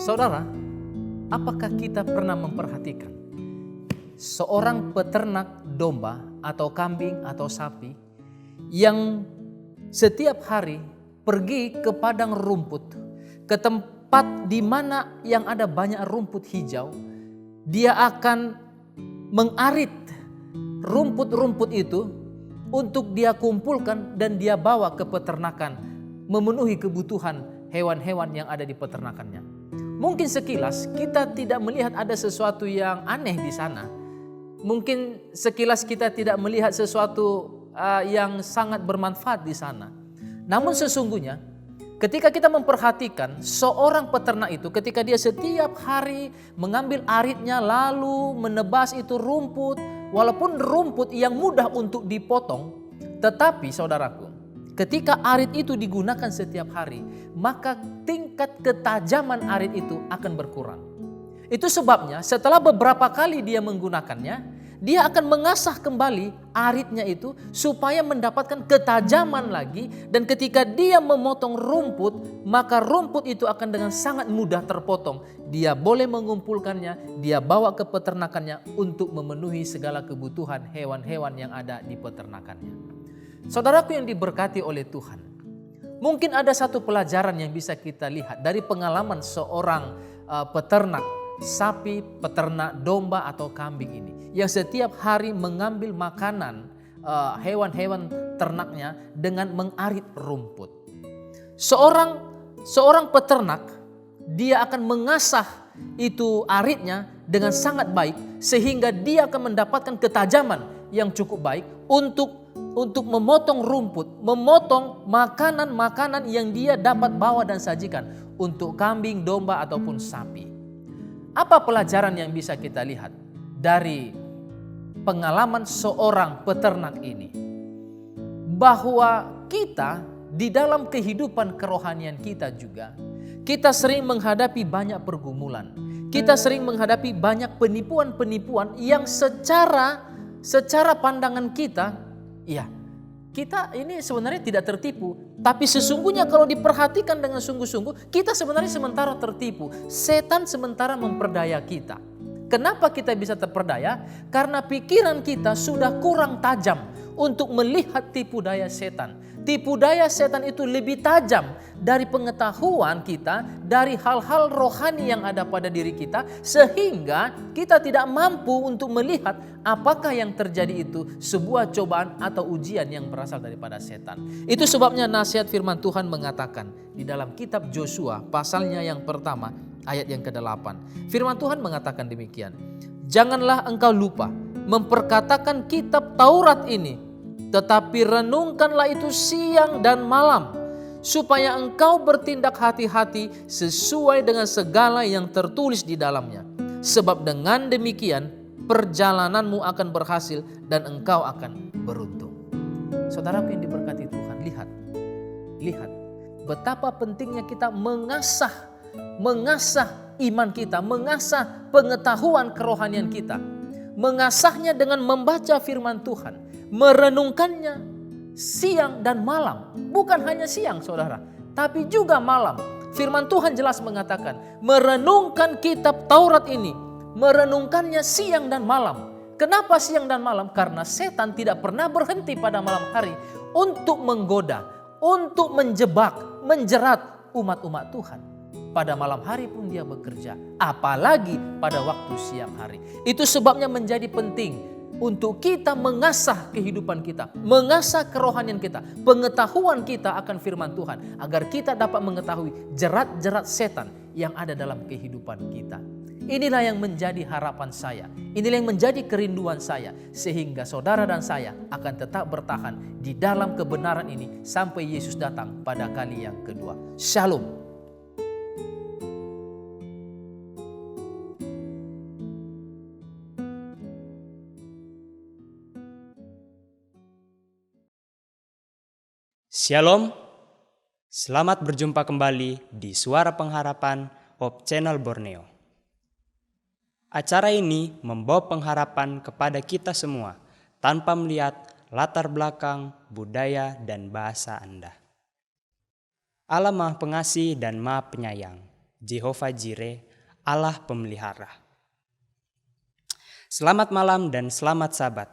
Saudara, apakah kita pernah memperhatikan seorang peternak domba atau kambing atau sapi yang setiap hari pergi ke padang rumput, ke tempat di mana yang ada banyak rumput hijau, dia akan mengarit rumput-rumput itu untuk dia kumpulkan dan dia bawa ke peternakan, memenuhi kebutuhan hewan-hewan yang ada di peternakannya. Mungkin sekilas kita tidak melihat ada sesuatu yang aneh di sana. Mungkin sekilas kita tidak melihat sesuatu yang sangat bermanfaat di sana. Namun sesungguhnya ketika kita memperhatikan seorang peternak itu, ketika dia setiap hari mengambil aritnya lalu menebas itu rumput, walaupun rumput yang mudah untuk dipotong, tetapi saudaraku, ketika arit itu digunakan setiap hari, maka tingkat ketajaman arit itu akan berkurang. Itu sebabnya setelah beberapa kali dia menggunakannya, dia akan mengasah kembali aritnya itu supaya mendapatkan ketajaman lagi. Dan ketika dia memotong rumput, maka rumput itu akan dengan sangat mudah terpotong. Dia boleh mengumpulkannya, dia bawa ke peternakannya untuk memenuhi segala kebutuhan hewan-hewan yang ada di peternakannya. Saudaraku yang diberkati oleh Tuhan, mungkin ada satu pelajaran yang bisa kita lihat dari pengalaman seorang peternak sapi, peternak domba atau kambing ini, yang setiap hari mengambil makanan hewan-hewan ternaknya dengan mengarit rumput. Seorang peternak, dia akan mengasah itu aritnya dengan sangat baik sehingga dia akan mendapatkan ketajaman yang cukup baik untuk memotong rumput, memotong makanan-makanan yang dia dapat bawa dan sajikan untuk kambing, domba ataupun sapi. Apa pelajaran yang bisa kita lihat dari pengalaman seorang peternak ini? Bahwa kita di dalam kehidupan kerohanian kita juga, kita sering menghadapi banyak pergumulan. Kita sering menghadapi banyak penipuan-penipuan yang secara pandangan kita, ya, kita ini sebenarnya tidak tertipu. Tapi sesungguhnya kalau diperhatikan dengan sungguh-sungguh, kita sebenarnya sementara tertipu. Setan sementara memperdaya kita. Kenapa kita bisa terperdaya? Karena pikiran kita sudah kurang tajam untuk melihat tipu daya setan. Tipu daya setan itu lebih tajam dari pengetahuan kita, dari hal-hal rohani yang ada pada diri kita, sehingga kita tidak mampu untuk melihat apakah yang terjadi itu sebuah cobaan atau ujian yang berasal daripada setan. Itu sebabnya nasihat firman Tuhan mengatakan di dalam kitab Josua pasalnya yang pertama ayat yang ke-8. Firman Tuhan mengatakan demikian. Janganlah engkau lupa memperkatakan kitab Taurat ini, tetapi renungkanlah itu siang dan malam, supaya engkau bertindak hati-hati sesuai dengan segala yang tertulis di dalamnya. Sebab dengan demikian perjalananmu akan berhasil dan engkau akan beruntung. Saudaraku yang diberkati Tuhan, lihat betapa pentingnya kita mengasah iman kita, mengasah pengetahuan kerohanian kita. Mengasahnya dengan membaca firman Tuhan, merenungkannya siang dan malam. Bukan hanya siang saudara, tapi juga malam. Firman Tuhan jelas mengatakan, merenungkan kitab Taurat ini, merenungkannya siang dan malam. Kenapa siang dan malam? Karena setan tidak pernah berhenti pada malam hari untuk menggoda, untuk menjebak, menjerat umat-umat Tuhan. Pada malam hari pun dia bekerja, apalagi pada waktu siang hari. Itu sebabnya menjadi penting untuk kita mengasah kehidupan kita, mengasah kerohanian kita, pengetahuan kita akan firman Tuhan, agar kita dapat mengetahui jerat-jerat setan yang ada dalam kehidupan kita. Inilah yang menjadi harapan saya, inilah yang menjadi kerinduan saya, sehingga saudara dan saya akan tetap bertahan di dalam kebenaran ini sampai Yesus datang pada kali yang kedua. Shalom. Shalom, selamat berjumpa kembali di Suara Pengharapan Hope Channel Borneo. Acara ini membawa pengharapan kepada kita semua tanpa melihat latar belakang, budaya, dan bahasa Anda. Allah Maha Pengasih dan Maha Penyayang. Jehovah Jireh, Allah pemelihara. Selamat malam dan selamat Sabat.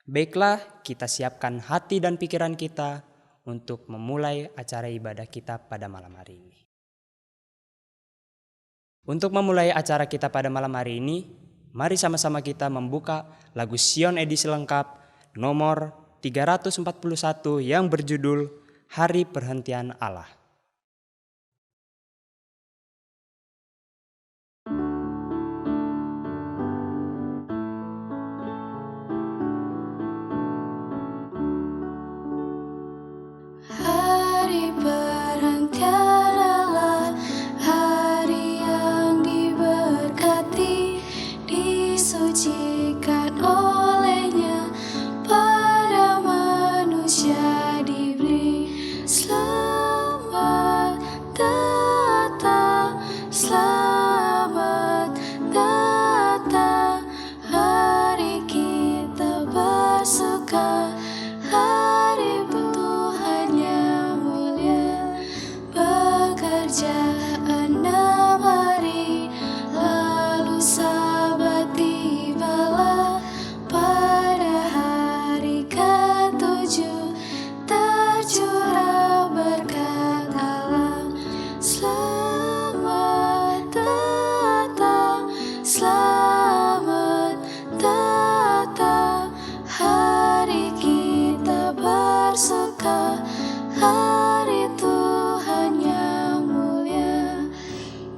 Baiklah, kita siapkan hati dan pikiran kita untuk memulai acara ibadah kita pada malam hari ini. Untuk memulai acara kita pada malam hari ini, mari sama-sama kita membuka lagu Sion edisi lengkap nomor 341 yang berjudul Hari Perhentian Allah. Hari perhentian Allah, hari yang diberkati, disucikan olehnya, pada manusia diberi selamat datang, selamat datang. Hari kita bersuka, hari Tuhan yang mulia. Bekerja 6 hari, lalu Sabat tibalah. Pada hari ke-7 tercurah berkat Allah. Selamat datang, selamat datang. Hari kita bersuka, hari Tuhan yang mulia.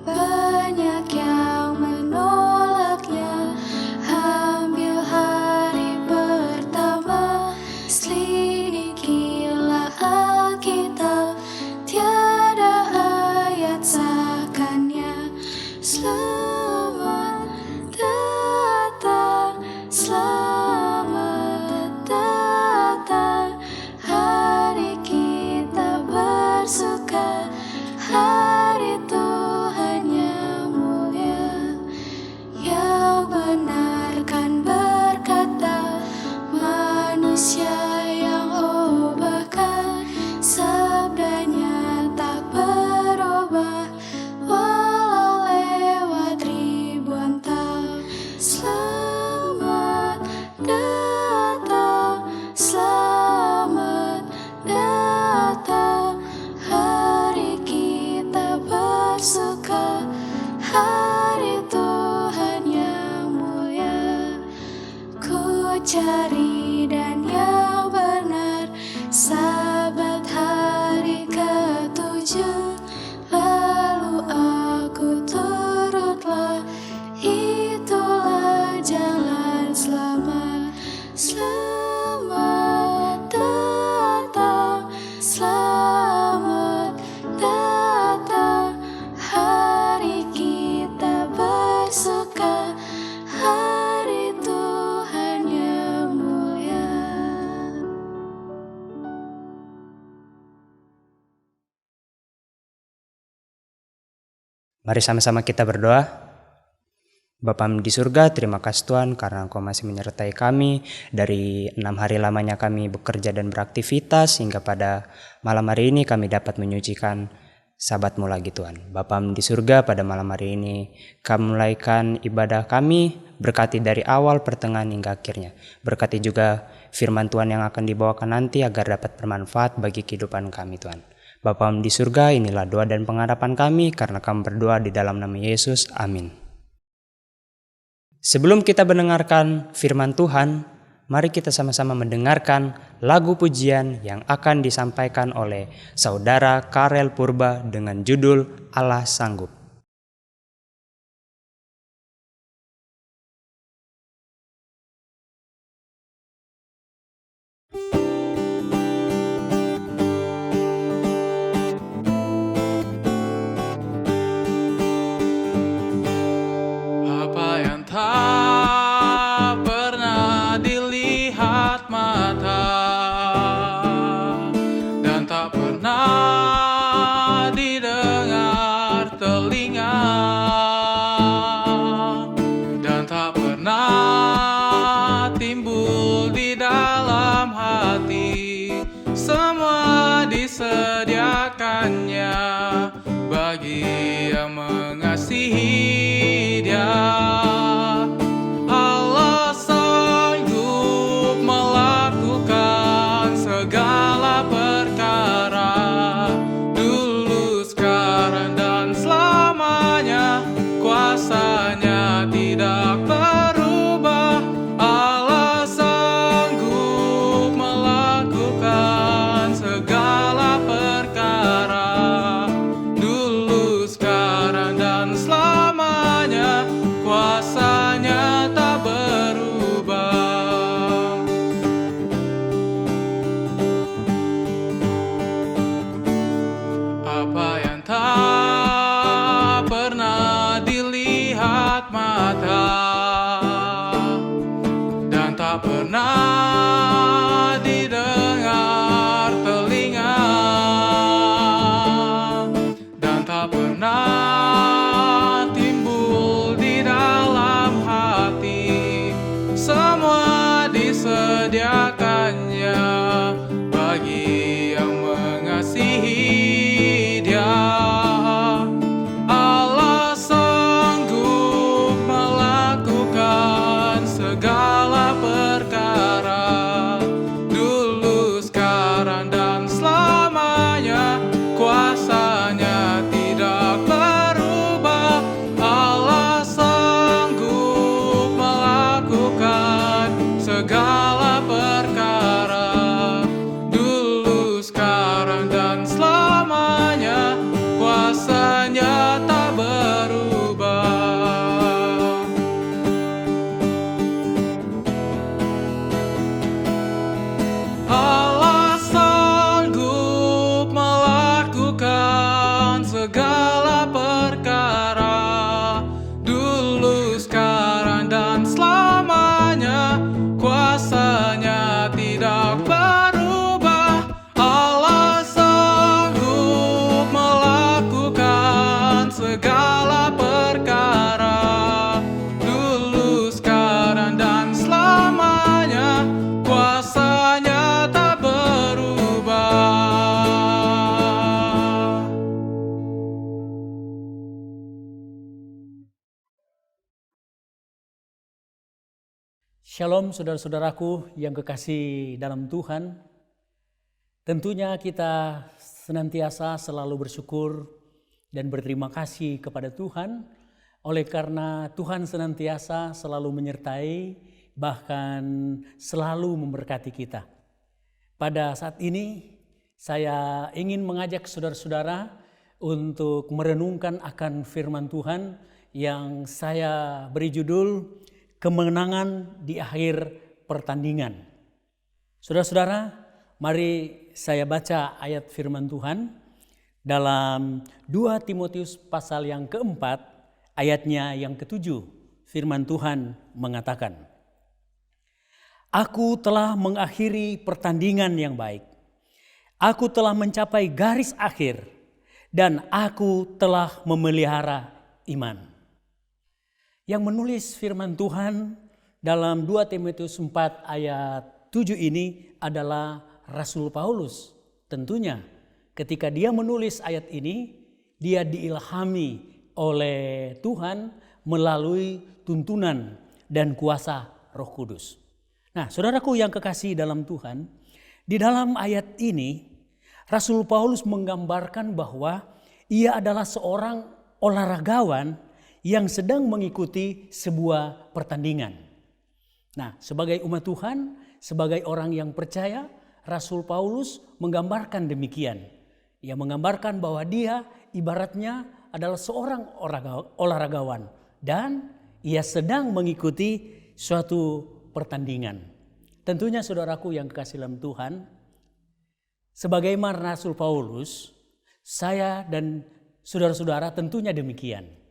Banyak yang menolaknya, ambil hari pertama. Selidikilah Alkitab, tiada ayat sahkannya. Selamat datang, selamat datang. Hari kita bersuka, hari Tuhan yang mulia. Yang benar kan berkata, manusia yang obahkan, sabdanya tak berubah, walau lewat ribuan tahun. Selamat datang, selamat datang. Hari kita bersuka, hari Tuhan yang mulia. Ku cari dan yang benar, Sabat hari ke-7, lalu aku turutlah, itulah jalan selamat. Selamat datang, selamat datang. Hari kita bersuka, hari Tuhan yang mulia. Mari sama-sama kita berdoa. Bapa di surga, terima kasih Tuhan karena Engkau masih menyertai kami dari 6 hari lamanya kami bekerja dan beraktivitas, hingga pada malam hari ini kami dapat menyucikan Sabat-Mu lagi Tuhan. Bapa di surga, pada malam hari ini kami mulaikan ibadah kami, berkati dari awal, pertengahan hingga akhirnya. Berkati juga firman Tuhan yang akan dibawakan nanti agar dapat bermanfaat bagi kehidupan kami Tuhan. Bapa di surga, inilah doa dan pengharapan kami karena kami berdoa di dalam nama Yesus. Amin. Sebelum kita mendengarkan firman Tuhan, mari kita sama-sama mendengarkan lagu pujian yang akan disampaikan oleh Saudara Karel Purba dengan judul Allah Sanggup. Apa yang tak pernah dilihat mata dan tak pernah didengar telinga dan tak pernah timbul di dalam hati, semua disediakannya bagi yang mengasihi Dia. Allah sanggup melakukan segala perkara, dulu, sekarang, dan selamanya. Kuasanya tidak berubah. Allah sanggup melakukan segala perkara, dulu, sekarang, dan selamanya. Kuasanya tak berubah. Apa yang tak pernah dilihat mata dan tak pernah didengar telinga dan tak pernah timbul di dalam hati, semua disediakannya bagi yang mengasihi Dia. Allah sanggup melakukan segala perkara, dulu, sekarang, dan selamanya. Kuasanya tidak berubah. Allah sanggup melakukan segala perkara, dulu, sekarang, dan selamanya. Kuasanya tak berubah. Allah sanggup melakukan segala perkara, dulu, sekarang, dan selamanya. Kuasanya tidak berubah. Allah sanggup melakukan segala perkara, dulu, sekarang, dan selamanya. Kuasanya tak berubah. Shalom saudara-saudaraku yang kekasih dalam Tuhan. Tentunya kita senantiasa selalu bersyukur dan berterima kasih kepada Tuhan oleh karena Tuhan senantiasa selalu menyertai, bahkan selalu memberkati kita. Pada saat ini saya ingin mengajak saudara-saudara untuk merenungkan akan firman Tuhan yang saya beri judul Kemenangan di Akhir Pertandingan. Saudara-saudara, mari saya baca ayat firman Tuhan dalam 2 Timotius pasal yang keempat, ayatnya yang ketujuh. Firman Tuhan mengatakan, Aku telah mengakhiri pertandingan yang baik. Aku telah mencapai garis akhir dan aku telah memelihara iman. Yang menulis firman Tuhan dalam 2 Timotius 4 ayat 7 ini adalah Rasul Paulus. Tentunya ketika dia menulis ayat ini, dia diilhami oleh Tuhan melalui tuntunan dan kuasa Roh Kudus. Nah, saudaraku yang kekasih dalam Tuhan, di dalam ayat ini Rasul Paulus menggambarkan bahwa ia adalah seorang olaragawan yang sedang mengikuti sebuah pertandingan. Nah, sebagai umat Tuhan, sebagai orang yang percaya, Rasul Paulus menggambarkan demikian. Ia menggambarkan bahwa dia ibaratnya adalah seorang olaragawan dan ia sedang mengikuti suatu pertandingan. Tentunya saudaraku yang kekasih dalam Tuhan, sebagaimana Rasul Paulus, saya dan saudara-saudara tentunya demikian.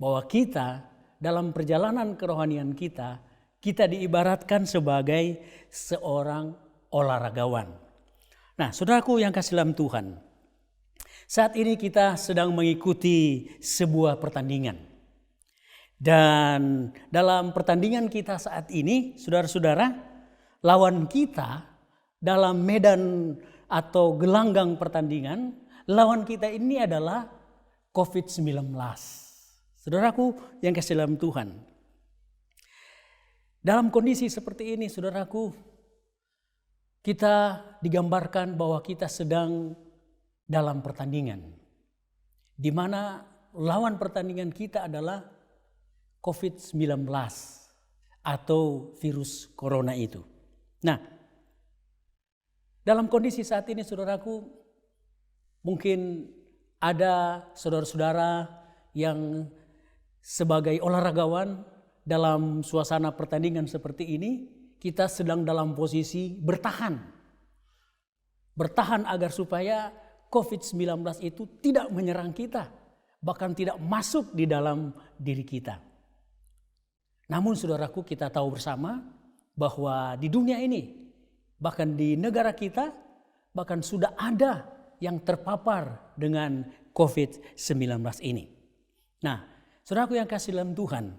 Bahwa kita dalam perjalanan kerohanian kita diibaratkan sebagai seorang olaragawan. Nah, saudaraku yang kasih dalam Tuhan, saat ini kita sedang mengikuti sebuah pertandingan. Dan dalam pertandingan kita saat ini, saudara-saudara, lawan kita dalam medan atau gelanggang pertandingan, lawan kita ini adalah COVID-19. Saudaraku yang kasih dalam Tuhan, dalam kondisi seperti ini, saudaraku, kita digambarkan bahwa kita sedang dalam pertandingan, di mana lawan pertandingan kita adalah COVID-19 atau virus corona itu. Nah, dalam kondisi saat ini, saudaraku, mungkin ada saudara-saudara yang sebagai olahragawan dalam suasana pertandingan seperti ini, kita sedang dalam posisi bertahan. Bertahan agar supaya COVID-19 itu tidak menyerang kita, bahkan tidak masuk di dalam diri kita. Namun saudaraku, kita tahu bersama bahwa di dunia ini, bahkan di negara kita, bahkan sudah ada yang terpapar dengan COVID-19 ini. Nah, saudaraku yang kasih dalam Tuhan,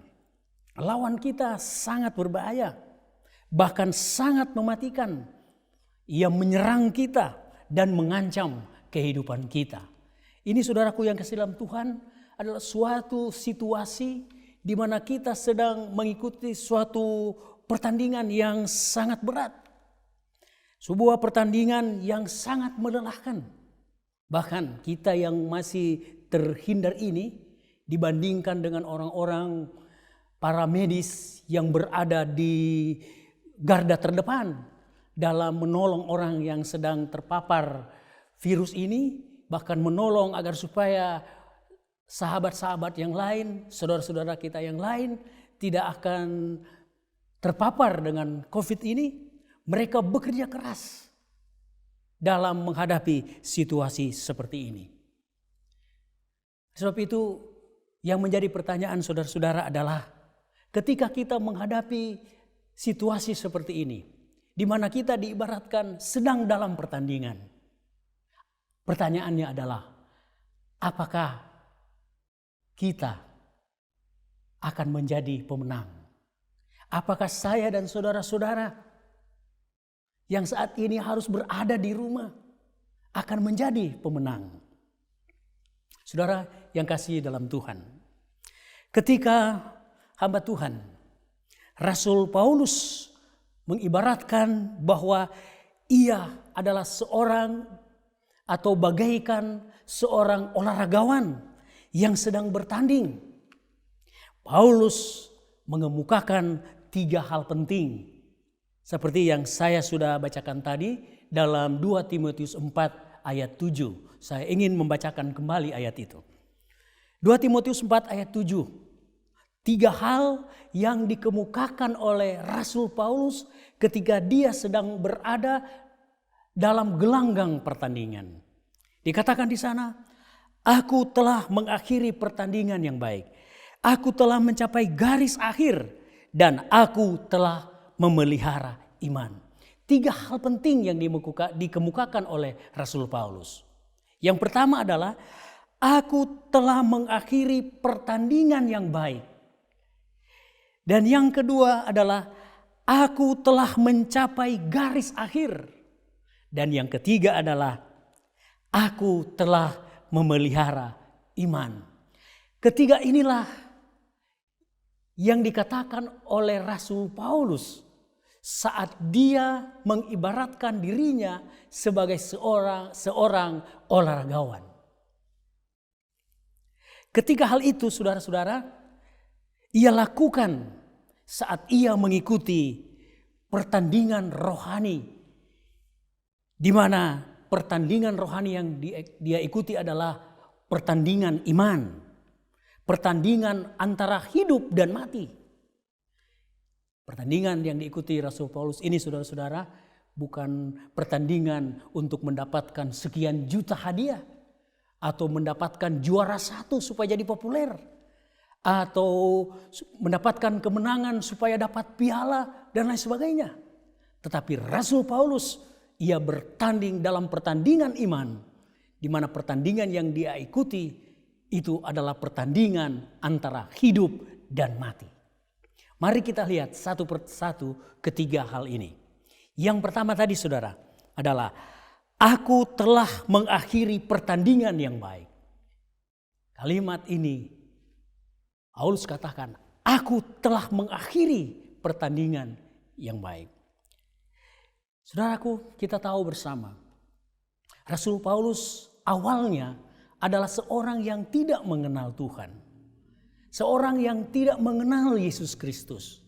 lawan kita sangat berbahaya, bahkan sangat mematikan. Ia menyerang kita dan mengancam kehidupan kita. Ini saudaraku yang kasih dalam Tuhan adalah suatu situasi di mana kita sedang mengikuti suatu pertandingan yang sangat berat. Sebuah pertandingan yang sangat melelahkan. Bahkan kita yang masih terhindar ini dibandingkan dengan orang-orang para medis yang berada di garda terdepan dalam menolong orang yang sedang terpapar virus ini, bahkan menolong agar supaya sahabat-sahabat yang lain, saudara-saudara kita yang lain tidak akan terpapar dengan COVID ini. Mereka bekerja keras dalam menghadapi situasi seperti ini. Sebab itu yang menjadi pertanyaan saudara-saudara adalah ketika kita menghadapi situasi seperti ini, di mana kita diibaratkan sedang dalam pertandingan. Pertanyaannya adalah, apakah kita akan menjadi pemenang? Apakah saya dan saudara-saudara yang saat ini harus berada di rumah akan menjadi pemenang? Saudara yang kasih dalam Tuhan, ketika hamba Tuhan Rasul Paulus mengibaratkan bahwa ia adalah seorang atau bagaikan seorang olahragawan yang sedang bertanding, Paulus mengemukakan 3 hal penting seperti yang saya sudah bacakan tadi dalam 2 Timotius 4 ayat 7. Saya ingin membacakan kembali ayat itu. 2 Timotius 4 ayat 7. 3 hal yang dikemukakan oleh Rasul Paulus ketika dia sedang berada dalam gelanggang pertandingan. Dikatakan di sana, aku telah mengakhiri pertandingan yang baik. Aku telah mencapai garis akhir dan aku telah memelihara iman. 3 hal penting yang dikemukakan oleh Rasul Paulus. Yang pertama adalah, aku telah mengakhiri pertandingan yang baik. Dan yang kedua adalah, aku telah mencapai garis akhir. Dan yang ketiga adalah, aku telah memelihara iman. Ketiga inilah yang dikatakan oleh Rasul Paulus saat dia mengibaratkan dirinya sebagai seorang olahragawan. Ketiga hal itu, saudara-saudara, ia lakukan saat ia mengikuti pertandingan rohani, di mana pertandingan rohani yang dia ikuti adalah pertandingan iman, pertandingan antara hidup dan mati. Pertandingan yang diikuti Rasul Paulus ini, saudara-saudara, bukan pertandingan untuk mendapatkan sekian juta hadiah atau mendapatkan juara 1 supaya jadi populer, atau mendapatkan kemenangan supaya dapat piala dan lain sebagainya. Tetapi Rasul Paulus, ia bertanding dalam pertandingan iman, di mana pertandingan yang dia ikuti itu adalah pertandingan antara hidup dan mati. Mari kita lihat satu persatu ketiga hal ini. Yang pertama tadi, saudara, adalah aku telah mengakhiri pertandingan yang baik. Kalimat ini Paulus katakan, aku telah mengakhiri pertandingan yang baik. Saudaraku, kita tahu bersama, Rasul Paulus awalnya adalah seorang yang tidak mengenal Tuhan. Seorang yang tidak mengenal Yesus Kristus.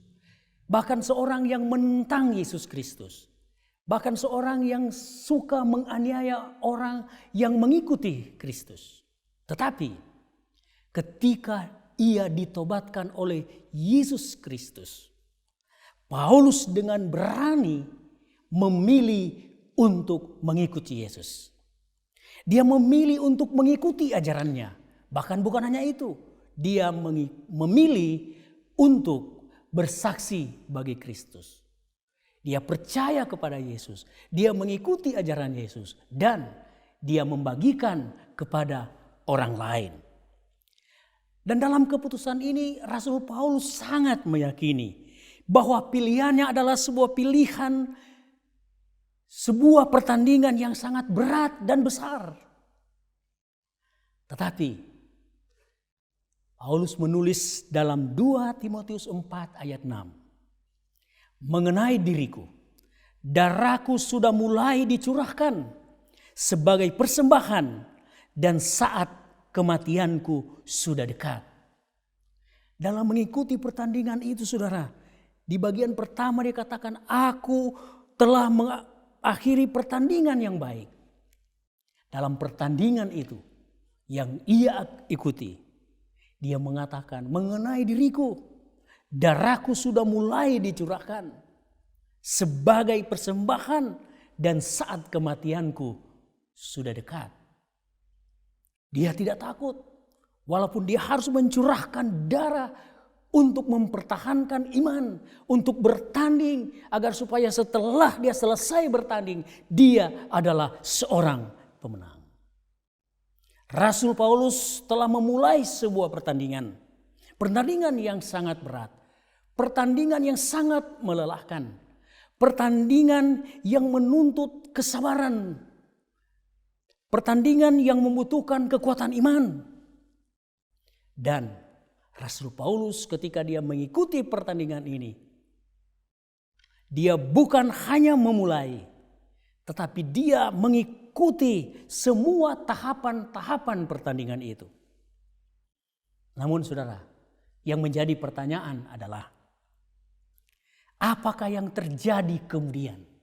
Bahkan seorang yang menentang Yesus Kristus. Bahkan seorang yang suka menganiaya orang yang mengikuti Kristus. Tetapi ketika ia ditobatkan oleh Yesus Kristus, Paulus dengan berani memilih untuk mengikuti Yesus. Dia memilih untuk mengikuti ajarannya. Bahkan bukan hanya itu, dia memilih untuk bersaksi bagi Kristus. Dia percaya kepada Yesus, dia mengikuti ajaran Yesus, dan dia membagikan kepada orang lain. Dan dalam keputusan ini Rasul Paulus sangat meyakini bahwa pilihannya adalah sebuah pilihan, sebuah pertandingan yang sangat berat dan besar. Tetapi Paulus menulis dalam 2 Timotius 4 ayat 6. Mengenai diriku, darahku sudah mulai dicurahkan sebagai persembahan dan saat kematianku sudah dekat. Dalam mengikuti pertandingan itu saudara, di bagian pertama dia katakan, aku telah mengakhiri pertandingan yang baik. Dalam pertandingan itu yang ia ikuti, dia mengatakan mengenai diriku, darahku sudah mulai dicurahkan sebagai persembahan dan saat kematianku sudah dekat. Dia tidak takut walaupun dia harus mencurahkan darah untuk mempertahankan iman, untuk bertanding agar supaya setelah dia selesai bertanding, dia adalah seorang pemenang. Rasul Paulus telah memulai sebuah pertandingan. Pertandingan yang sangat berat. Pertandingan yang sangat melelahkan. Pertandingan yang menuntut kesabaran. Pertandingan yang membutuhkan kekuatan iman. Dan Rasul Paulus ketika dia mengikuti pertandingan ini, dia bukan hanya memulai, tetapi dia mengikuti semua tahapan-tahapan pertandingan itu. Namun saudara, yang menjadi pertanyaan adalah, apakah yang terjadi kemudian?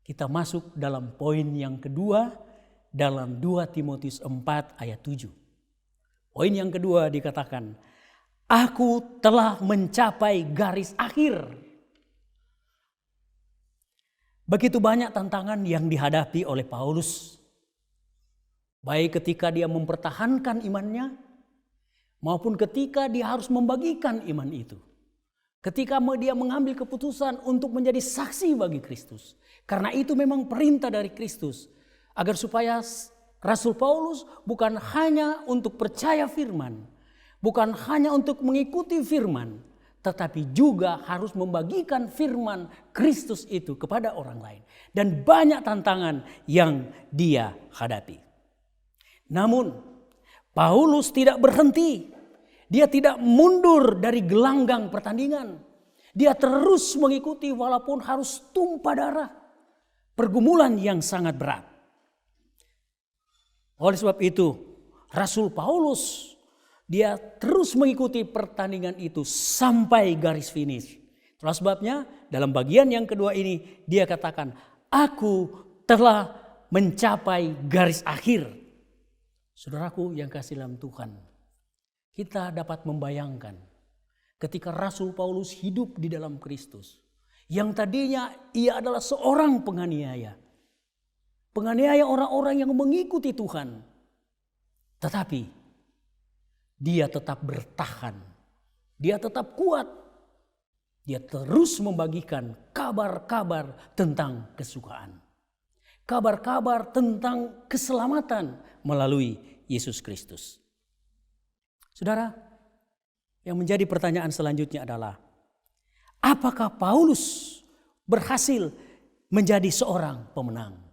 Kita masuk dalam poin yang kedua dalam 2 Timotius 4 ayat 7. Poin yang kedua dikatakan, aku telah mencapai garis akhir. Begitu banyak tantangan yang dihadapi oleh Paulus. Baik ketika dia mempertahankan imannya, maupun ketika dia harus membagikan iman itu. Ketika dia mengambil keputusan untuk menjadi saksi bagi Kristus. Karena itu memang perintah dari Kristus. Agar supaya Rasul Paulus bukan hanya untuk percaya firman. Bukan hanya untuk mengikuti firman. Tetapi juga harus membagikan firman Kristus itu kepada orang lain. Dan banyak tantangan yang dia hadapi. Namun Paulus tidak berhenti. Dia tidak mundur dari gelanggang pertandingan. Dia terus mengikuti walaupun harus tumpah darah. Pergumulan yang sangat berat. Oleh sebab itu Rasul Paulus dia terus mengikuti pertandingan itu sampai garis finish. Itulah sebabnya dalam bagian yang kedua ini dia katakan, aku telah mencapai garis akhir. Saudaraku yang kasih dalam Tuhan, kita dapat membayangkan ketika Rasul Paulus hidup di dalam Kristus. Yang tadinya ia adalah seorang penganiaya. Penganiaya orang-orang yang mengikuti Tuhan. Tetapi dia tetap bertahan. Dia tetap kuat. Dia terus membagikan kabar-kabar tentang kesukaan. Kabar-kabar tentang keselamatan melalui Yesus Kristus. Saudara, yang menjadi pertanyaan selanjutnya adalah, apakah Paulus berhasil menjadi seorang pemenang?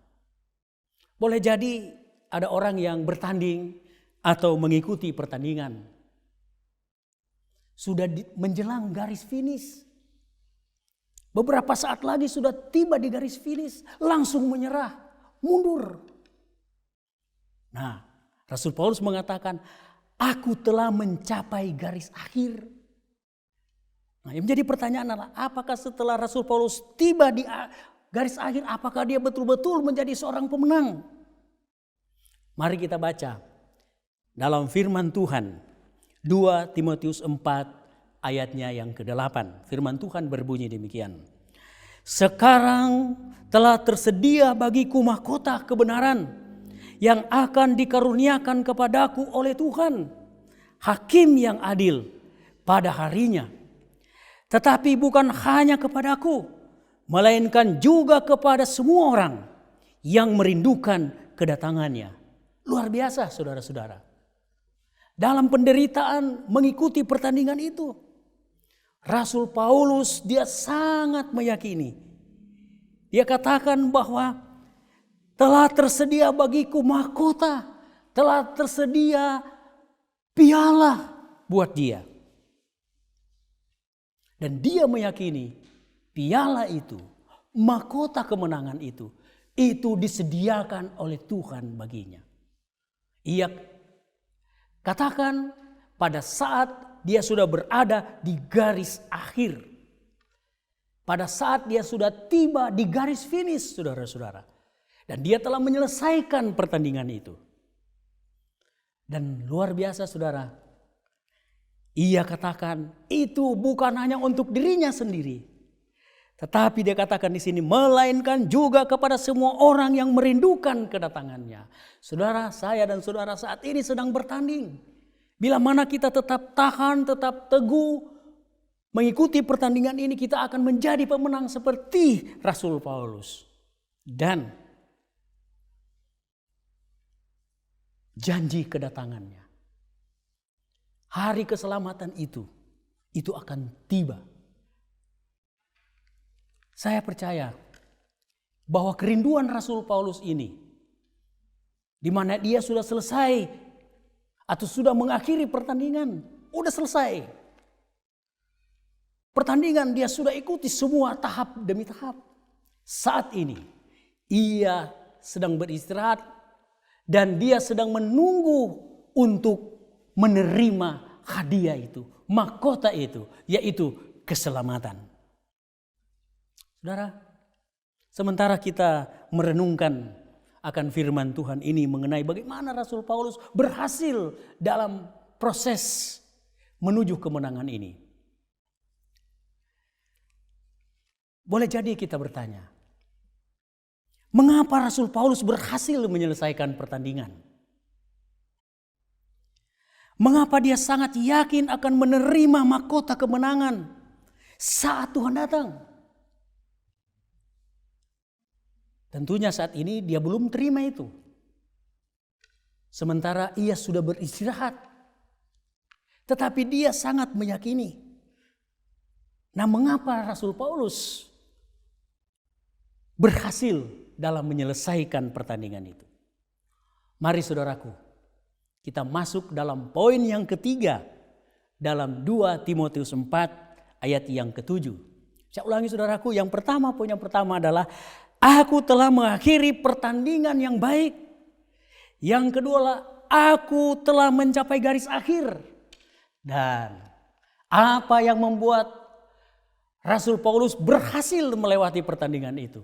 Boleh jadi ada orang yang bertanding, atau mengikuti pertandingan. Sudah menjelang garis finish. Beberapa saat lagi sudah tiba di garis finish, langsung menyerah, mundur. Nah, Rasul Paulus mengatakan, aku telah mencapai garis akhir. Nah, yang menjadi pertanyaan adalah, apakah setelah Rasul Paulus tiba di garis akhir, apakah dia betul-betul menjadi seorang pemenang? Mari kita baca dalam firman Tuhan, 2 Timotius 4 ayatnya yang ke-8. Firman Tuhan berbunyi demikian. Sekarang telah tersedia bagiku mahkota kebenaran yang akan dikaruniakan kepadaku oleh Tuhan, hakim yang adil pada harinya. Tetapi bukan hanya kepadaku, melainkan juga kepada semua orang yang merindukan kedatangannya. Luar biasa saudara-saudara. Dalam penderitaan mengikuti pertandingan itu, Rasul Paulus dia sangat meyakini. Dia katakan bahwa telah tersedia bagiku mahkota, telah tersedia piala buat dia. Dan dia meyakini piala itu, mahkota kemenangan itu disediakan oleh Tuhan baginya. Ia katakan pada saat dia sudah berada di garis akhir. Pada saat dia sudah tiba di garis finish, saudara-saudara. Dan dia telah menyelesaikan pertandingan itu. Dan luar biasa saudara, ia katakan itu bukan hanya untuk dirinya sendiri. Tetapi dia katakan di sini, melainkan juga kepada semua orang yang merindukan kedatangannya. Saudara, saya dan saudara saat ini sedang bertanding. Bila mana kita tetap tahan, tetap teguh, mengikuti pertandingan ini, kita akan menjadi pemenang seperti Rasul Paulus. Dan janji kedatangannya, hari keselamatan itu akan tiba. Saya percaya bahwa kerinduan Rasul Paulus ini, di mana dia sudah selesai atau sudah mengakhiri pertandingan, sudah selesai. Pertandingan dia sudah ikuti semua tahap demi tahap. Saat ini ia sedang beristirahat dan dia sedang menunggu untuk menerima hadiah itu, mahkota itu, yaitu keselamatan. Saudara, sementara kita merenungkan akan firman Tuhan ini mengenai bagaimana Rasul Paulus berhasil dalam proses menuju kemenangan ini. Boleh jadi kita bertanya, mengapa Rasul Paulus berhasil menyelesaikan pertandingan? Mengapa dia sangat yakin akan menerima mahkota kemenangan saat Tuhan datang? Tentunya saat ini dia belum terima itu. Sementara ia sudah beristirahat. Tetapi dia sangat meyakini. Nah, mengapa Rasul Paulus berhasil dalam menyelesaikan pertandingan itu? Mari saudaraku, kita masuk dalam poin yang ketiga dalam 2 Timotius 4 ayat yang ke-7. Saya ulangi saudaraku, poin yang pertama adalah aku telah mengakhiri pertandingan yang baik. Yang kedua, aku telah mencapai garis akhir. Dan apa yang membuat Rasul Paulus berhasil melewati pertandingan itu?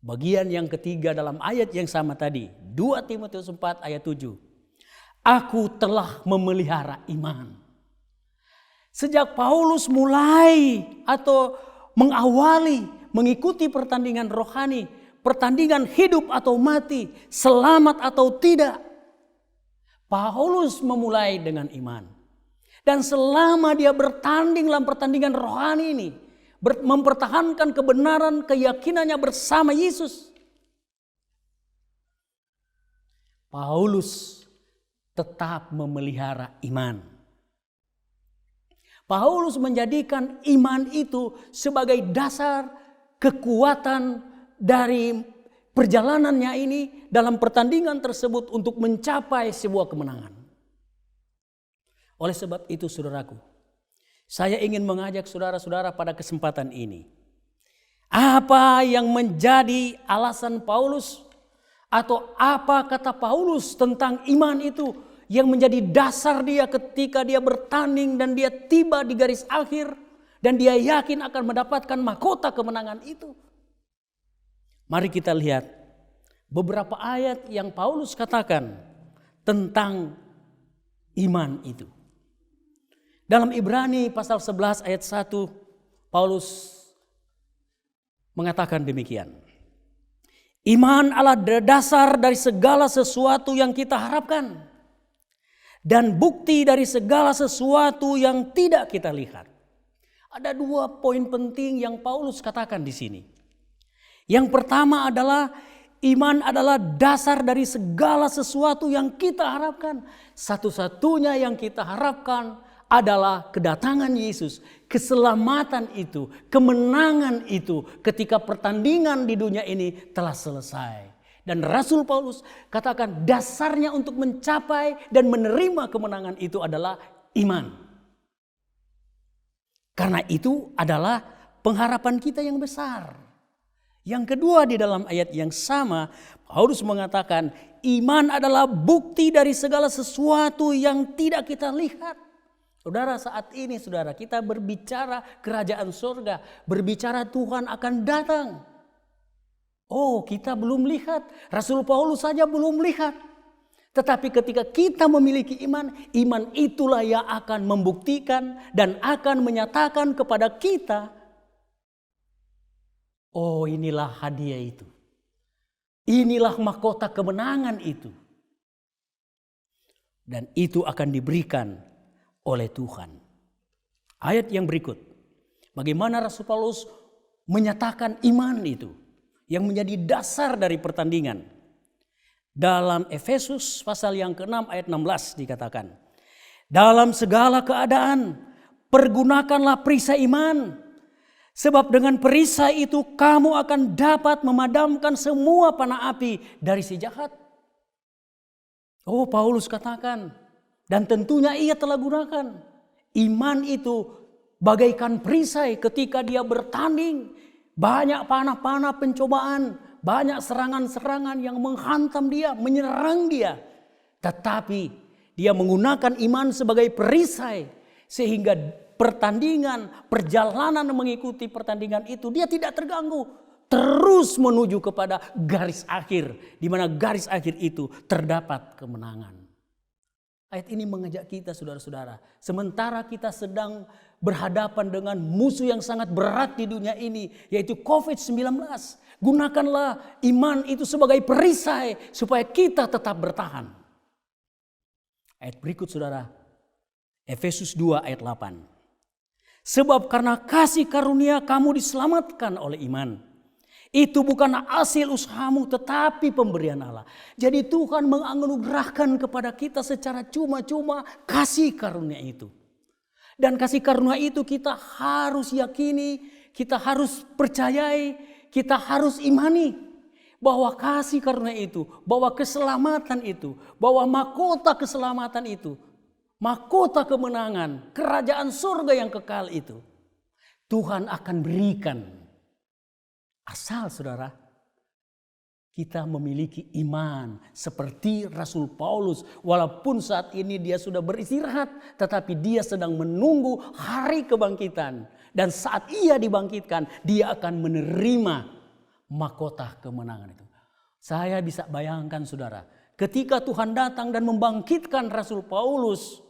Bagian yang ketiga dalam ayat yang sama tadi, 2 Timotius 4 ayat 7. Aku telah memelihara iman. Sejak Paulus mulai atau mengawali mengikuti pertandingan rohani, pertandingan hidup atau mati, selamat atau tidak, Paulus memulai dengan iman. Dan selama dia bertanding dalam pertandingan rohani ini, mempertahankan kebenaran keyakinannya bersama Yesus, Paulus tetap memelihara iman. Paulus menjadikan iman itu sebagai dasar kekuatan dari perjalanannya ini dalam pertandingan tersebut untuk mencapai sebuah kemenangan. Oleh sebab itu saudaraku, saya ingin mengajak saudara-saudara pada kesempatan ini. Apa yang menjadi alasan Paulus atau apa kata Paulus tentang iman itu yang menjadi dasar dia ketika dia bertanding dan dia tiba di garis akhir dan dia yakin akan mendapatkan mahkota kemenangan itu. Mari kita lihat beberapa ayat yang Paulus katakan tentang iman itu. Dalam Ibrani pasal 11 ayat 1 Paulus mengatakan demikian. Iman adalah dasar dari segala sesuatu yang kita harapkan dan bukti dari segala sesuatu yang tidak kita lihat. Ada 2 poin penting yang Paulus katakan di sini. Yang pertama adalah iman adalah dasar dari segala sesuatu yang kita harapkan. Satu-satunya yang kita harapkan adalah kedatangan Yesus, keselamatan itu, kemenangan itu ketika pertandingan di dunia ini telah selesai. Dan Rasul Paulus katakan dasarnya untuk mencapai dan menerima kemenangan itu adalah iman. Karena itu adalah pengharapan kita yang besar. Yang kedua di dalam ayat yang sama, Paulus mengatakan iman adalah bukti dari segala sesuatu yang tidak kita lihat. Saudara, saat ini saudara kita berbicara kerajaan surga, berbicara Tuhan akan datang. Oh, kita belum lihat, Rasul Paulus saja belum lihat. Tetapi ketika kita memiliki iman, iman itulah yang akan membuktikan dan akan menyatakan kepada kita, oh, inilah hadiah itu. Inilah mahkota kemenangan itu. Dan itu akan diberikan oleh Tuhan. Ayat yang berikut. Bagaimana Rasul Paulus menyatakan iman itu. Yang menjadi dasar dari pertandingan. Dalam Efesus pasal yang ke-6 ayat 16 dikatakan. Dalam segala keadaan pergunakanlah perisai iman. Sebab dengan perisai itu kamu akan dapat memadamkan semua panah api dari si jahat. Oh, Paulus katakan, dan tentunya ia telah gunakan. Iman itu bagaikan perisai ketika dia bertanding. Banyak panah-panah pencobaan, banyak serangan-serangan yang menghantam dia, menyerang dia. Tetapi dia menggunakan iman sebagai perisai sehingga pertandingan, perjalanan mengikuti pertandingan itu dia tidak terganggu, terus menuju kepada garis akhir, di mana garis akhir itu terdapat kemenangan. Ayat ini mengajak kita saudara-saudara, sementara kita sedang berhadapan dengan musuh yang sangat berat di dunia ini, yaitu COVID-19, gunakanlah iman itu sebagai perisai supaya kita tetap bertahan. Ayat berikut saudara, Efesus 2 ayat 8. Sebab karena kasih karunia kamu diselamatkan oleh iman. Itu bukan hasil usahamu tetapi pemberian Allah. Jadi Tuhan menganugerahkan kepada kita secara cuma-cuma kasih karunia itu. Dan kasih karunia itu kita harus yakini, kita harus percayai, kita harus imani. Bahwa kasih karunia itu, bahwa keselamatan itu, bahwa mahkota keselamatan itu, mahkota kemenangan, kerajaan surga yang kekal itu, Tuhan akan berikan. Asal saudara, kita memiliki iman seperti Rasul Paulus. Walaupun saat ini dia sudah beristirahat, tetapi dia sedang menunggu hari kebangkitan. Dan saat ia dibangkitkan, dia akan menerima mahkota kemenangan itu. Saya bisa bayangkan saudara, ketika Tuhan datang dan membangkitkan Rasul Paulus,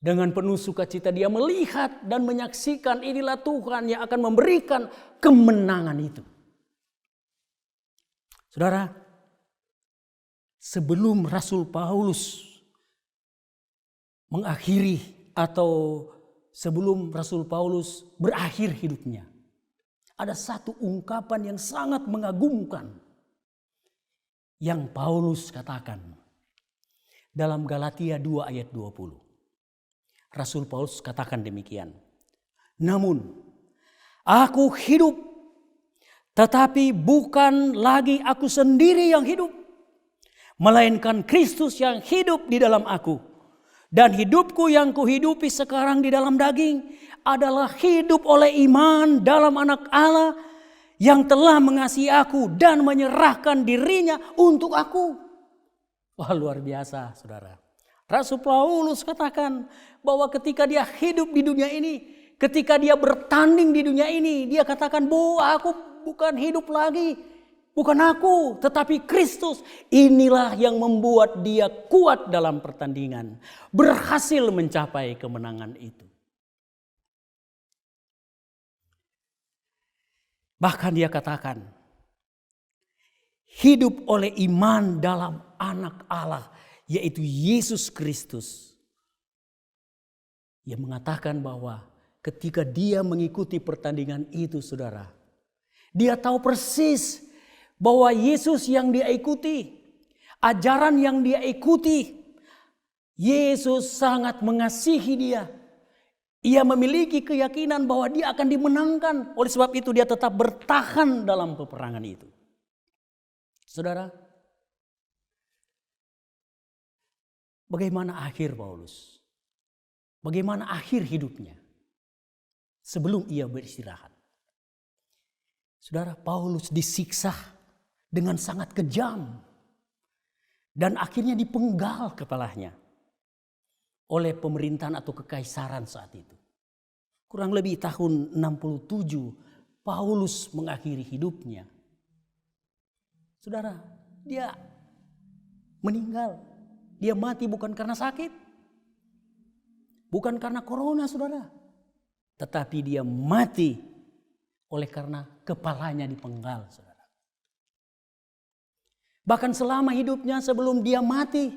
dengan penuh sukacita dia melihat dan menyaksikan inilah Tuhan yang akan memberikan kemenangan itu. Saudara, sebelum Rasul Paulus mengakhiri atau sebelum Rasul Paulus berakhir hidupnya, ada satu ungkapan yang sangat mengagumkan yang Paulus katakan dalam Galatia 2 ayat 20. Rasul Paulus katakan demikian. Namun, aku hidup Tetapi bukan lagi aku sendiri yang hidup, melainkan Kristus yang hidup di dalam aku. Dan hidupku yang kuhidupi sekarang di dalam daging adalah hidup oleh iman dalam Anak Allah yang telah mengasihi aku dan menyerahkan dirinya untuk aku. Wah, luar biasa, saudara. Rasul Paulus katakan bahwa ketika dia hidup di dunia ini, ketika dia bertanding di dunia ini, dia katakan bahwa aku bukan hidup lagi, bukan aku, tetapi Kristus. Inilah yang membuat dia kuat dalam pertandingan, berhasil mencapai kemenangan itu. Bahkan dia katakan, hidup oleh iman dalam Anak Allah, yaitu Yesus Kristus. Ia mengatakan bahwa ketika dia mengikuti pertandingan itu, saudara, dia tahu persis bahwa Yesus yang dia ikuti, ajaran yang dia ikuti, Yesus sangat mengasihi dia. Ia memiliki keyakinan bahwa dia akan dimenangkan. Oleh sebab itu dia tetap bertahan dalam peperangan itu. Saudara, bagaimana akhir Paulus? Bagaimana akhir hidupnya sebelum ia beristirahat? Saudara, Paulus disiksa dengan sangat kejam dan akhirnya dipenggal kepalanya oleh pemerintahan atau kekaisaran saat itu. Kurang lebih tahun 67 Paulus mengakhiri hidupnya. Saudara, dia meninggal. Dia mati bukan karena sakit, bukan karena corona, saudara, tetapi dia mati oleh karena kepalanya dipenggal, saudara. Bahkan selama hidupnya sebelum dia mati,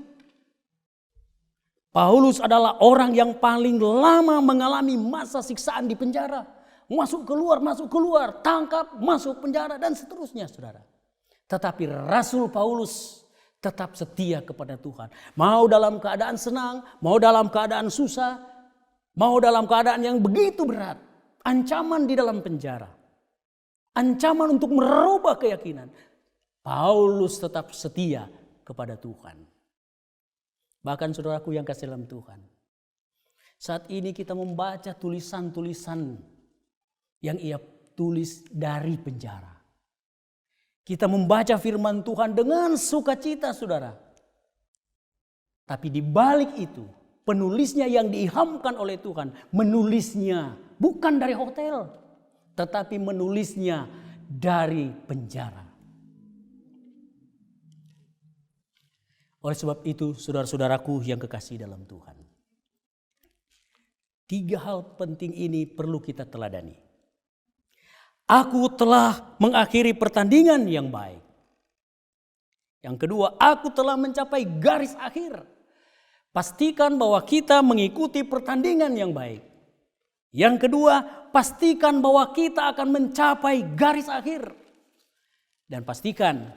Paulus adalah orang yang paling lama mengalami masa siksaan di penjara. Masuk keluar, tangkap, masuk penjara dan seterusnya, saudara. Tetapi Rasul Paulus tetap setia kepada Tuhan. Mau dalam keadaan senang, mau dalam keadaan susah, mau dalam keadaan yang begitu berat. Ancaman di dalam penjara. Ancaman untuk merubah keyakinan. Paulus tetap setia kepada Tuhan. Bahkan saudaraku yang kasih dalam Tuhan, saat ini kita membaca tulisan-tulisan yang ia tulis dari penjara. Kita membaca firman Tuhan dengan sukacita, saudara. Tapi di balik itu, penulisnya yang diilhamkan oleh Tuhan, menulisnya bukan dari hotel, tetapi menulisnya dari penjara. Oleh sebab itu, saudara-saudaraku yang kekasih dalam Tuhan, 3 hal penting ini perlu kita teladani. Aku telah mengakhiri pertandingan yang baik. Yang kedua, aku telah mencapai garis akhir. Pastikan bahwa kita mengikuti pertandingan yang baik. Yang kedua, pastikan bahwa kita akan mencapai garis akhir. Dan pastikan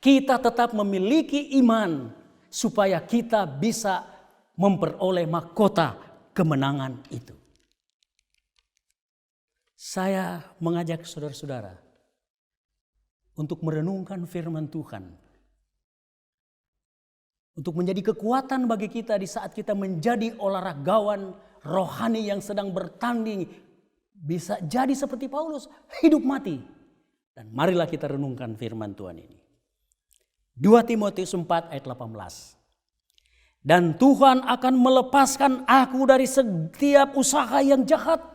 kita tetap memiliki iman supaya kita bisa memperoleh mahkota kemenangan itu. Saya mengajak saudara-saudara untuk merenungkan firman Tuhan. Untuk menjadi kekuatan bagi kita di saat kita menjadi olahragawan rohani yang sedang bertanding. Bisa jadi seperti Paulus, hidup mati. Dan marilah kita renungkan firman Tuhan ini. 2 Timotius 4 ayat 18. Dan Tuhan akan melepaskan aku dari setiap usaha yang jahat.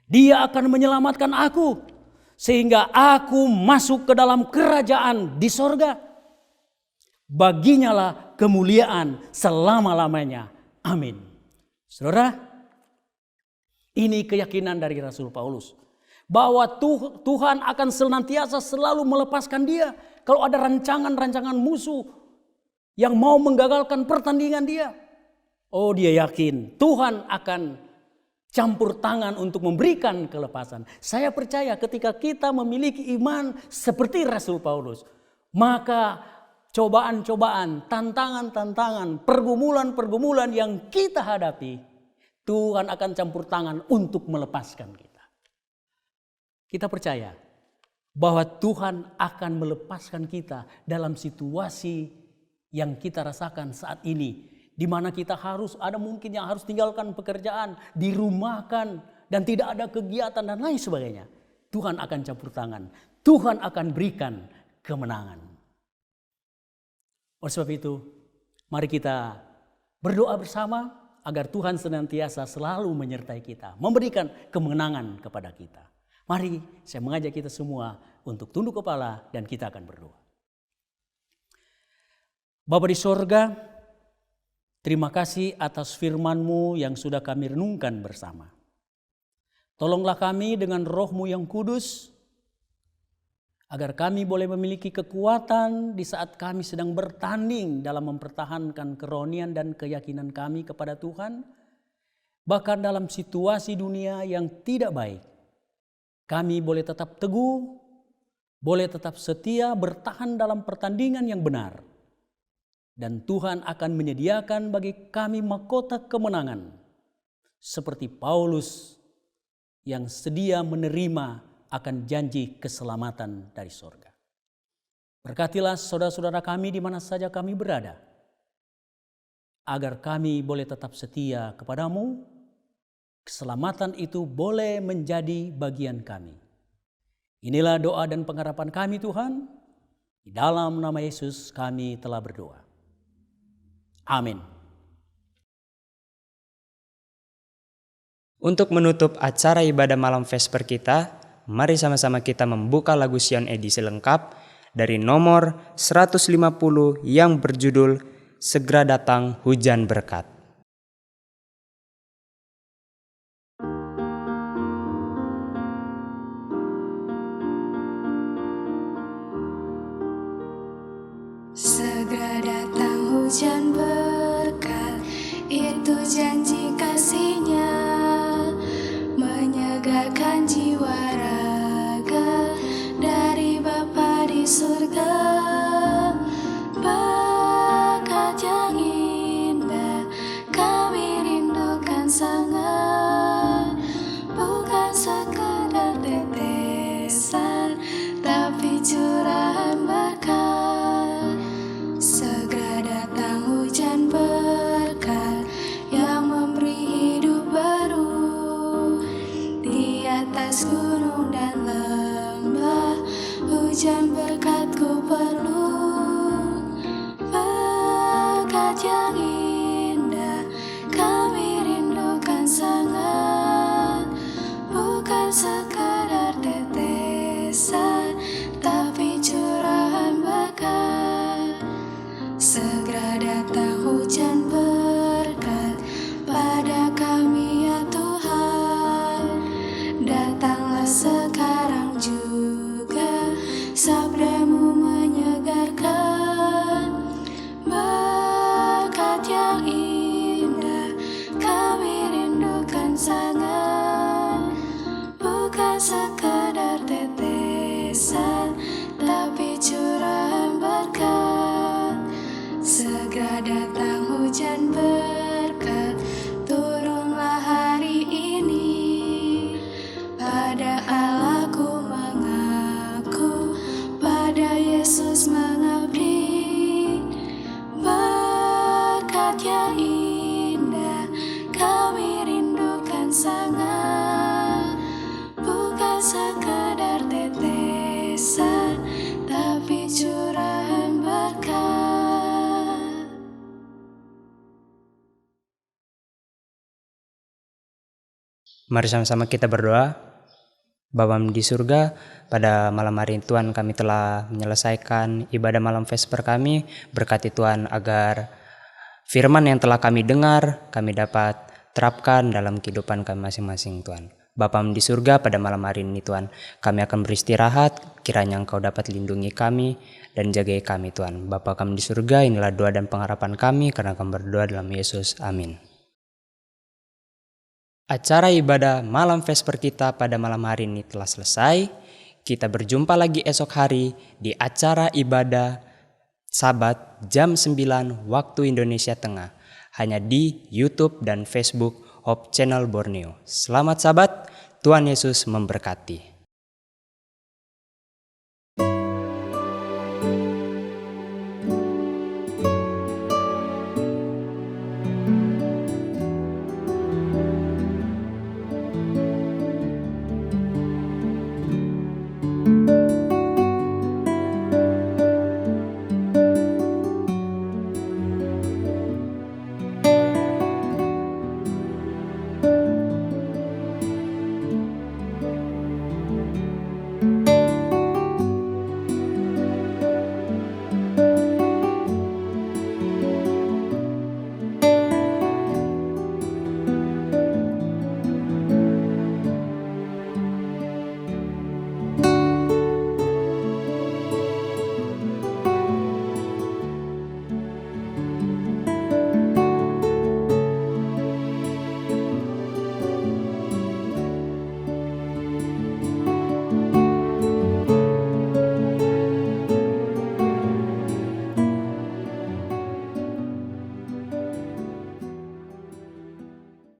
Dia akan menyelamatkan aku sehingga aku masuk ke dalam kerajaan di sorga. Baginya lah kemuliaan selama-lamanya. Amin. Saudara, ini keyakinan dari Rasul Paulus. Bahwa Tuhan akan senantiasa selalu melepaskan dia. Kalau ada rancangan-rancangan musuh yang mau menggagalkan pertandingan dia. Oh, dia yakin Tuhan akan campur tangan untuk memberikan kelepasan. Saya percaya ketika kita memiliki iman seperti Rasul Paulus, maka cobaan-cobaan, tantangan-tantangan, pergumulan-pergumulan yang kita hadapi, Tuhan akan campur tangan untuk melepaskan kita. Kita percaya bahwa Tuhan akan melepaskan kita dalam situasi yang kita rasakan saat ini, di mana kita harus ada mungkin yang harus tinggalkan pekerjaan, dirumahkan, dan tidak ada kegiatan dan lain sebagainya. Tuhan akan campur tangan, Tuhan akan berikan kemenangan. Oleh sebab itu, mari kita berdoa bersama agar Tuhan senantiasa selalu menyertai kita, memberikan kemenangan kepada kita. Mari saya mengajak kita semua untuk tunduk kepala dan kita akan berdoa. Bapa di sorga, terima kasih atas firman-Mu yang sudah kami renungkan bersama. Tolonglah kami dengan Roh-Mu yang kudus, agar kami boleh memiliki kekuatan di saat kami sedang bertanding dalam mempertahankan kerohanian dan keyakinan kami kepada Tuhan. Bahkan dalam situasi dunia yang tidak baik, kami boleh tetap teguh, boleh tetap setia bertahan dalam pertandingan yang benar. Dan Tuhan akan menyediakan bagi kami mahkota kemenangan. Seperti Paulus yang sedia menerima akan janji keselamatan dari sorga. Berkatilah saudara-saudara kami di mana saja kami berada, agar kami boleh tetap setia kepadamu. Keselamatan itu boleh menjadi bagian kami. Inilah doa dan pengharapan kami Tuhan. Di dalam nama Yesus kami telah berdoa. Amin. Untuk menutup acara ibadah malam Vesper kita, mari sama-sama kita membuka lagu Sion edisi lengkap dari nomor 150 yang berjudul Segera Datang Hujan Berkat. Segera datang hujan berkat, itu janji kasih-Nya, menyegarkan jiwa raga dari Bapa di surga. Berkat yang indah kami rindukan sangat, bukan sekadar tetesan, tapi curahan berkat. Segera datang hujan berkat yang memberi hidup baru di atas gunung dan lembah. Hujan berkat ku perlu, berkat yang indah kami rindukan sangat, bukan sekadar tetesan, tapi curahan berkat. Segera datang hujan berkat pada kami ya Tuhan. Datanglah sekarang juga, sabda-Mu menyegarkan. Berkat yang indah kami rindukan sangat, bukan sekadar tetesan, tapi curahan berkat. Segera datang hujan berkat, turunlah hari ini. Pada Allah ku mengaku, pada Yesus mengabdi. Berkat yang indah kami rindukan sangat, bukan sekadar tetesan, tapi curahan berkat. Mari sama-sama kita berdoa. Bapa di surga, pada malam hari ini Tuhan kami telah menyelesaikan ibadah malam Vesper kami. Berkati Tuhan agar firman yang telah kami dengar, kami dapat terapkan dalam kehidupan kami masing-masing Tuhan. Bapa di surga, pada malam hari ini Tuhan, kami akan beristirahat, kiranya Engkau dapat lindungi kami dan jagai kami Tuhan. Bapa kami di surga, inilah doa dan pengharapan kami karena kami berdoa dalam Yesus. Amin. Acara ibadah malam Vesper kita pada malam hari ini telah selesai. Kita berjumpa lagi esok hari di acara ibadah Sabat jam 9 waktu Indonesia Tengah. Hanya di YouTube dan Facebook Hope Channel Borneo. Selamat Sabat, Tuhan Yesus memberkati.